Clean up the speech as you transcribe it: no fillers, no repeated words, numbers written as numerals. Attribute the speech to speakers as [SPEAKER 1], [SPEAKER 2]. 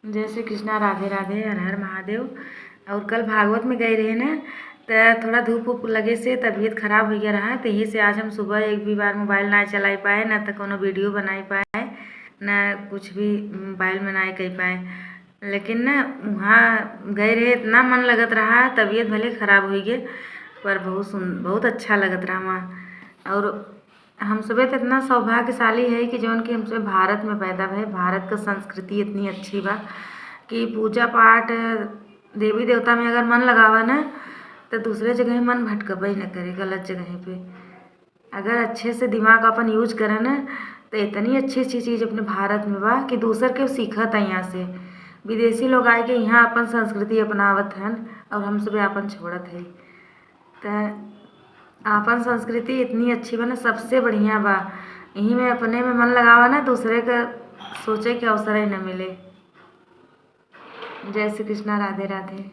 [SPEAKER 1] जय श्री कृष्णा, राधे राधे, हर हर महादेव। और कल भागवत में गए रहे ना, तो थोड़ा धूप उप लगे से तबीयत खराब हो गया रहा, तो यही से आज हम सुबह एक भी बार मोबाइल ना चला पाए, ना तो कोनो वीडियो बनाई पाए, ना कुछ भी मोबाइल में ना कर पाए। लेकिन ना वहाँ गए रहे, इतना मन लगत रहा, तबीयत भले खराब हो गई पर बहुत अच्छा लगत रहा वहाँ। और हम सभी तो इतना सौभाग्यशाली है कि जौन कि हमसे भारत में पैदा भय। भारत का संस्कृति इतनी अच्छी बा कि पूजा पाठ देवी देवता में अगर मन लगावा ना, तो दूसरे जगह मन भटकबे न करे गलत जगह पे। अगर अच्छे से दिमाग अपन यूज करें ना, तो इतनी अच्छी अच्छी चीज़ अपने भारत में बा कि दूसर के सीखत है यहाँ से। विदेशी लोग आए के यहाँ अपन संस्कृति अपनावत हन, और हम सब अपन छोड़त है। तो आपन संस्कृति इतनी अच्छी बा ना, सबसे बढ़िया बा। यहीं में अपने में मन लगावा ना, दूसरे का सोचे के अवसर ही न मिले। जय श्री कृष्णा, राधे राधे।